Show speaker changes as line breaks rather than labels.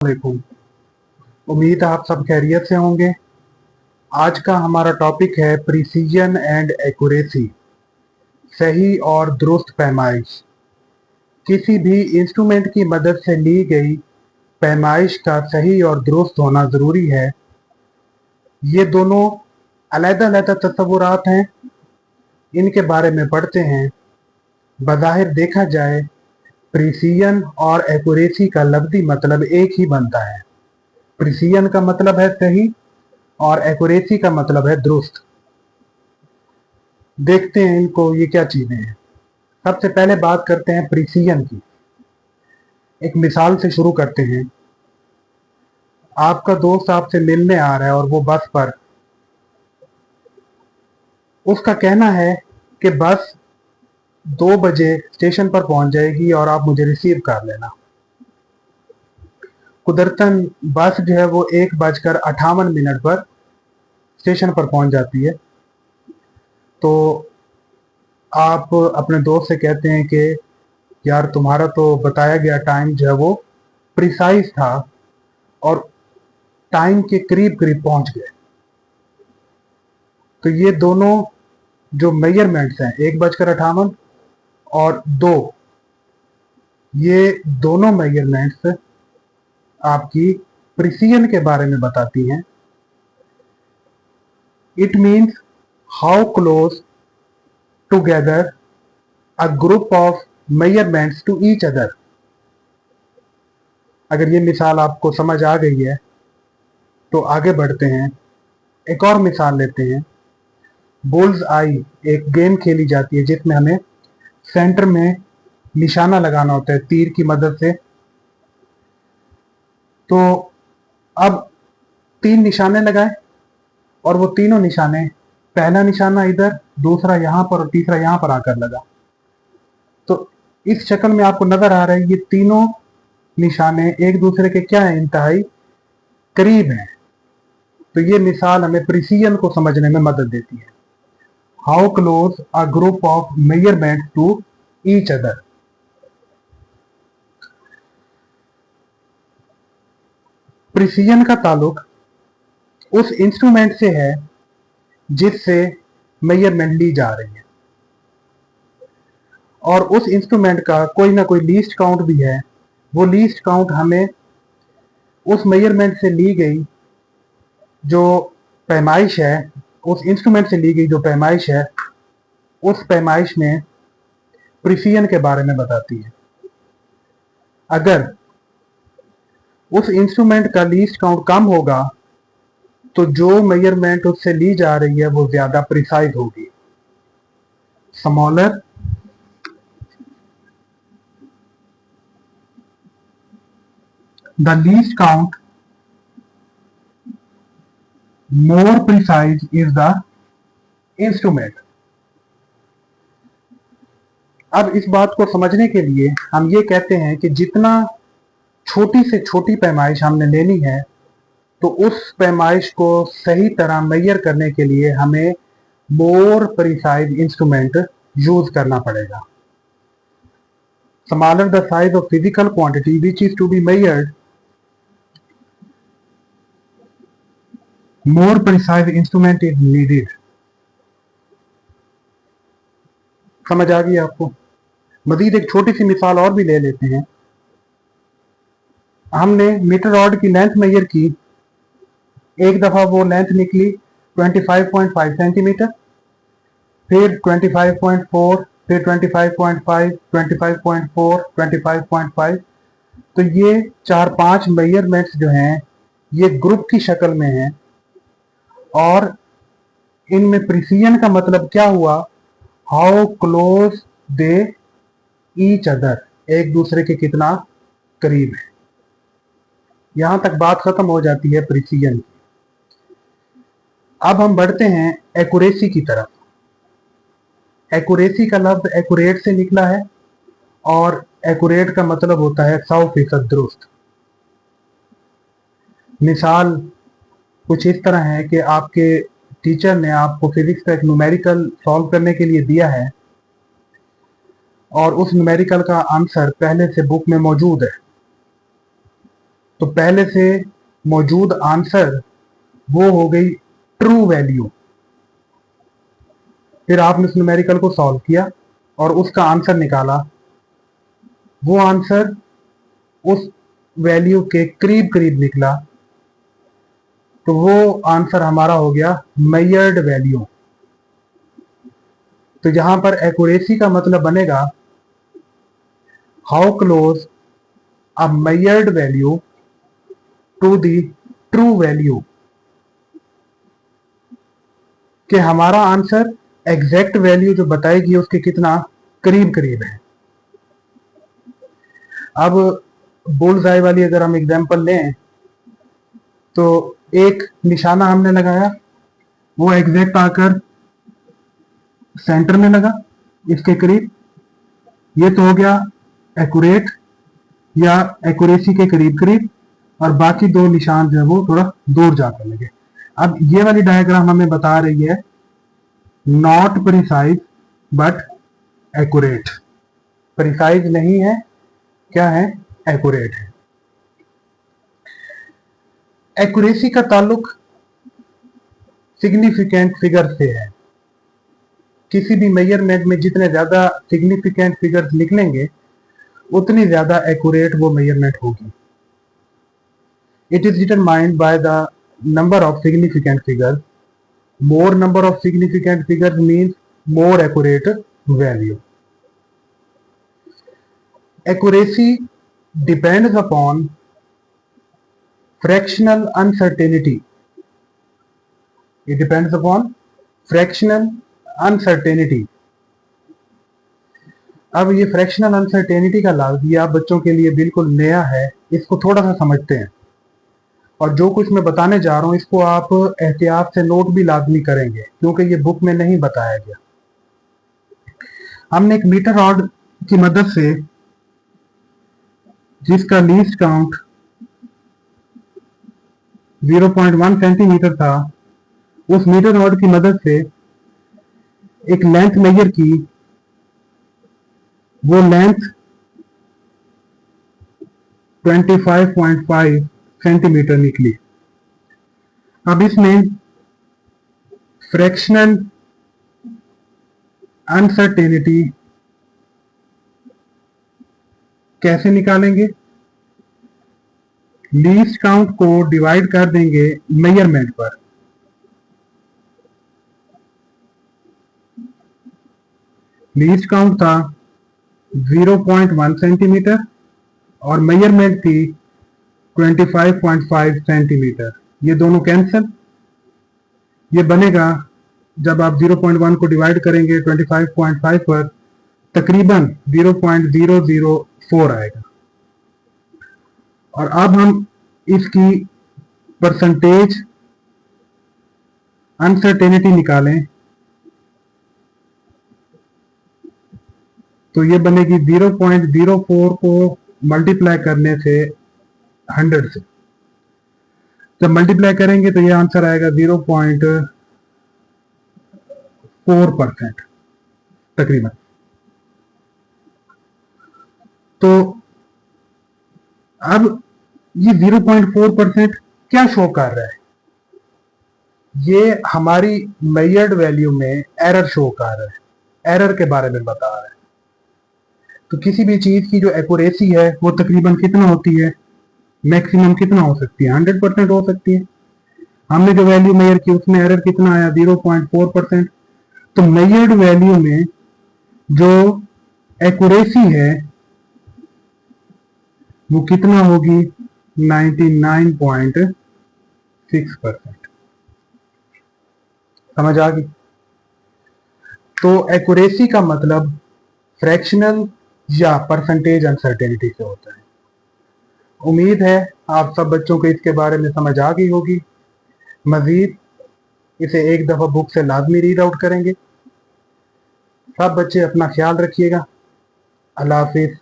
वालेकुम। उम्मीद है आप सब खैरियत से होंगे। आज का हमारा टॉपिक है प्रिसीजन एंड एक्यूरेसी, सही और दुरुस्त पैमाइश। किसी भी इंस्ट्रूमेंट की मदद से ली गई पैमाइश का सही और दुरुस्त होना ज़रूरी है। ये दोनों अलग-अलग तस्वुरात हैं, इनके बारे में पढ़ते हैं। बज़ाहिर देखा जाए प्रिसीजन और एक्यूरेसी का लफ्ज़ी मतलब एक ही बनता है। प्रिसीजन का मतलब है सही और एक्यूरेसी का मतलब है दुरुस्त। देखते हैं इनको ये क्या चीजें हैं। सबसे पहले बात करते हैं प्रिसीजन की। एक मिसाल से शुरू करते हैं। आपका दोस्त आपसे मिलने आ रहा है और वो बस पर, उसका कहना है कि बस 2 बजे स्टेशन पर पहुंच जाएगी और आप मुझे रिसीव कर लेना। कुदरतन बस जो है वो 1:58 पर स्टेशन पर पहुंच जाती है। तो आप अपने दोस्त से कहते हैं कि यार तुम्हारा तो बताया गया टाइम जो है वो प्रिसाइज था और टाइम के करीब करीब पहुंच गए। तो ये दोनों जो मेजरमेंट्स हैं 1:58 और 2, ये दोनों मेजरमेंट्स आपकी प्रिसीजन के बारे में बताती हैं। It means how close together a group of measurements to each other. अगर ये मिसाल आपको समझ आ गई है तो आगे बढ़ते हैं। एक और मिसाल लेते हैं। बुल्स आई एक गेम खेली जाती है जिसमें हमें सेंटर में निशाना लगाना होता है तीर की मदद से। तो अब 3 निशाने लगाए और वो तीनों निशाने, पहला निशाना इधर, दूसरा यहां पर और तीसरा यहां पर आकर लगा। तो इस शक्ल में आपको नजर आ रहा है ये तीनों निशाने एक दूसरे के क्या है, इंतहाई करीब हैं। तो ये मिसाल हमें प्रिसीजन को समझने में मदद देती है। How close a group of measurement to each other. Precision का ताल्लुक उस इंस्ट्रूमेंट से है जिससे मेजरमेंट ली जा रही है, और उस इंस्ट्रूमेंट का कोई ना कोई लीस्ट काउंट भी है। वो लीस्ट काउंट हमें उस मेजरमेंट से ली गई जो पैमाइश है, उस इंस्ट्रूमेंट से ली गई जो पैमाइश है, उस पैमाइश में प्रिसीजन के बारे में बताती है। अगर उस इंस्ट्रूमेंट का लीस्ट काउंट कम होगा तो जो मेजरमेंट उससे ली जा रही है वो ज्यादा प्रिसाइज होगी। Smaller the least count, more precise is the instrument. अब इस बात को समझने के लिए हम ये कहते हैं कि जितना छोटी से छोटी पैमाइश हमने लेनी है तो उस पैमाइश को सही तरह मेजर करने के लिए हमें मोर प्रिसाइज इंस्ट्रूमेंट यूज करना पड़ेगा। Smaller the size of physical quantity which is to be measured, more precise instrument is needed। समझ आ गई आपको? मजीद एक छोटी सी मिसाल और भी ले लेते हैं। हमने मीटर रॉड की लेंथ मेजर की। एक दफा वो लेंथ निकली 25.5 सेंटीमीटर, फिर 25.4, फिर 25.5, 25.4, 25.5। तो ये 4-5 मेजरमेंट्स जो हैं ये ग्रुप की शक्ल में हैं, और इनमें प्रिसीजन का मतलब क्या हुआ, how close they each other, एक दूसरे के कितना करीब है। यहां तक बात खत्म हो जाती है प्रिसीजन की। अब हम बढ़ते हैं एक्यूरेसी की तरफ। एक्यूरेसी का लफ्ज एक्यूरेट से निकला है और एक्यूरेट का मतलब होता है 100% दुरुस्त। मिसाल कुछ इस तरह है कि आपके टीचर ने आपको फिजिक्स का एक न्यूमेरिकल सॉल्व करने के लिए दिया है और उस न्यूमेरिकल का आंसर पहले से बुक में मौजूद है। तो पहले से मौजूद आंसर वो हो गई ट्रू वैल्यू। फिर आपने उस न्यूमेरिकल को सॉल्व किया और उसका आंसर निकाला, वो आंसर उस वैल्यू के करीब करीब निकला, तो वो आंसर हमारा हो गया मेजर्ड वैल्यू। तो यहां पर एक्यूरेसी का मतलब बनेगा how close a measured value to the true value, कि हमारा आंसर एग्जैक्ट वैल्यू जो बताएगी उसके कितना करीब करीब है। अब बुल्स आई वाली अगर हम एग्जांपल लें तो एक निशाना हमने लगाया, वो एग्जैक्ट आकर सेंटर में लगा इसके करीब, ये तो हो गया एक्यूरेट या एक्यूरेसी के करीब करीब, और बाकी दो निशान जो है वो थोड़ा दूर जाकर लगे। अब ये वाली डायग्राम हमें बता रही है not precise but accurate. Precise नहीं है, क्या है, एक्यूरेट है। एक्यूरेसी का ताल्लुक सिग्निफिकेंट फिगर से है। किसी भी मेजरमेंट में जितने ज्यादा सिग्निफिकेंट फिगर्स निकलेंगे उतनी ज्यादा एक्यूरेट वो मेजरमेंट होगी। It is determined by the number of significant figures. More number of significant figures means more accurate value. Accuracy depends upon fractional uncertainty. It depends upon fractional uncertainty. अब ये fractional uncertainty का लफ्ज ये आप बच्चों के लिए बिल्कुल नया है, इसको थोड़ा सा समझते हैं। और जो कुछ मैं बताने जा रहा हूं इसको आप एहतियात से नोट भी लाजमी करेंगे, क्योंकि ये बुक में नहीं बताया गया। हमने एक मीटर रॉड की मदद से, जिसका लीस्ट काउंट 0.1 सेंटीमीटर था, उस मीटर रॉड की मदद से एक लेंथ मेजर की। वो लेंथ 25.5 सेंटीमीटर निकली। अब इसमें फ्रैक्शनल अनसर्टेनिटी कैसे निकालेंगे? लीस्ट काउंट को डिवाइड कर देंगे मेजरमेंट पर। लीस्ट काउंट था 0.1 सेंटीमीटर और मेजरमेंट थी 25.5 सेंटीमीटर। ये दोनों कैंसिल, ये बनेगा जब आप 0.1 को डिवाइड करेंगे 25.5 पर तकरीबन 0.004 आएगा। और अब हम इसकी परसेंटेज अनसर्टेनिटी निकालें तो ये बनेगी 0.04 को मल्टीप्लाई करने से 100 से। जब मल्टीप्लाई करेंगे तो ये आंसर आएगा 0.4% तकरीबन। तो अब ये 0.4% क्या शो कर रहा है? ये हमारी मेजर्ड वैल्यू में एरर शो कर रहा है, एरर के बारे में बता रहा है। तो किसी भी चीज की जो एक्यूरेसी है वो तकरीबन कितना होती है, मैक्सिमम कितना हो सकती है, 100% हो सकती है। हमने जो वैल्यू मेजर की उसमें एरर कितना आया, 0.4%। तो मेजर्ड वैल्यू में जो एक्यूरेसी है वो कितना होगी, 99.6%। समझ आ गई? तो एक्यूरेसी का मतलब फ्रैक्शनल या परसेंटेज अनसर्टेनिटी से होता है। उम्मीद है आप सब बच्चों को इसके बारे में समझ आ गई होगी। मजीद इसे एक दफा बुक से लाजमी रीड आउट करेंगे। सब बच्चे अपना ख्याल रखिएगा। अल्लाह हाफिज।